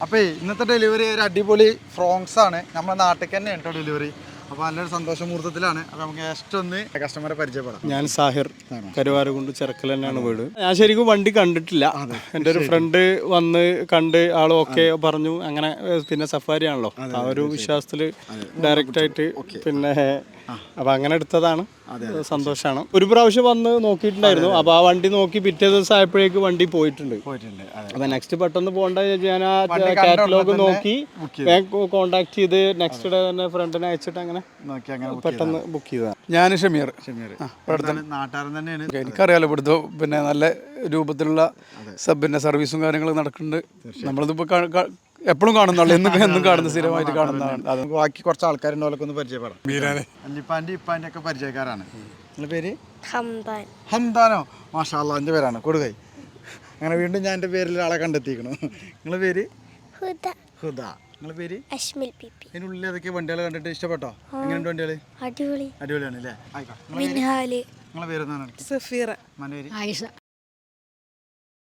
അപ്പോൾ ഇന്നത്തെ ഡെലിവറി ഒരു അടിപൊളി ഫ്രോങ്സ് ആണ്. നമ്മുടെ നാട്ടിൽ തന്നെ കേട്ടോ ഡെലിവറി. അപ്പോൾ നല്ലൊരു സന്തോഷ മുഹൂർത്തത്തിലാണ്. അപ്പോൾ നമുക്ക് ജസ്റ്റ് ഒന്ന് കസ്റ്റമറെ പരിചയപ്പെടാം. ഞാൻ സാഹിർ, കരുവാരകുണ്ട് ചെറുക്കൽ തന്നെയാണ് വീട്. ഞാൻ ശരിക്കും വണ്ടി കണ്ടിട്ടില്ല. എൻ്റെ ഒരു ഫ്രണ്ട് വന്ന് കണ്ട് ആൾ ഓക്കെ പറഞ്ഞു. അങ്ങനെ പിന്നെ സഫാരി ആണല്ലോ, ആ ഒരു വിശ്വാസത്തിൽ ഡയറക്റ്റ് ആയിട്ട് പിന്നെ അപ്പം അങ്ങനെ എടുത്തതാണ്. സന്തോഷമാണ്. ഒരു പ്രാവശ്യം വന്ന് നോക്കിയിട്ടുണ്ടായിരുന്നു. അപ്പോൾ ആ വണ്ടി നോക്കി പിറ്റേ ദിവസം ആയപ്പോഴേക്ക് വണ്ടി പോയിട്ടുണ്ട്. അപ്പം നെക്സ്റ്റ് പെട്ടെന്ന് പോകേണ്ട ഞാൻ ആ കാറ്റലോഗ് നോക്കി കോണ്ടാക്ട് ചെയ്ത് നെക്സ്റ്റ് ഡേ തന്നെ ഫ്രണ്ടിനെ അയച്ചിട്ട് അങ്ങനെ പെട്ടെന്ന് ബുക്ക് ചെയ്തതാണ്. ഞാൻ ഷമീർ നാട്ടുകാരൻ തന്നെയാണ്. എനിക്കറിയാലോ ഇവിടുത്തെ പിന്നെ നല്ല രൂപത്തിലുള്ള പിന്നെ സർവീസും കാര്യങ്ങളും നടക്കുന്നുണ്ട്. നമ്മളിതിപ്പോൾ എപ്പോഴും കാണുന്നുള്ളൂ, എന്നും കാണുന്ന സ്ഥിരമായിട്ട് കാണുന്നതാണ്. അത് ബാക്കി കുറച്ച് ആൾക്കാരുണ്ട്, അവരൊക്കെ ഒന്ന് പരിചയപ്പെടാം. അല്ലിപ്പാൻ്റെ ഇപ്പാൻ്റെ ഒക്കെ പരിചയക്കാരാണ്. നിങ്ങളുടെ പേര്? ഹംദാനോ? മാഷാ അല്ലാ, എൻ്റെ പേരാണ് കൊടുകൈ. അങ്ങനെ വീണ്ടും ഞാൻ എൻ്റെ പേരിൽ ആളെ കണ്ടെത്തിക്കണം. നിങ്ങളുടെ പേര്? ഹുദ. നിങ്ങളുടെ പേര്? അശ്മിൽ പിപി. അതിനുള്ളിൽ ഏതൊക്കെ വണ്ടികൾ കണ്ടിട്ട് ഇഷ്ടപ്പെട്ടോ? എങ്ങനെയുണ്ട് വണ്ടികൾ? അടിപൊളി. അടിപൊളിയാണ് അല്ലേ? മിൻഹാല്. നിങ്ങളെ പേര് എന്താണ്? സഫീറ. മനേരി? ആയിഷ.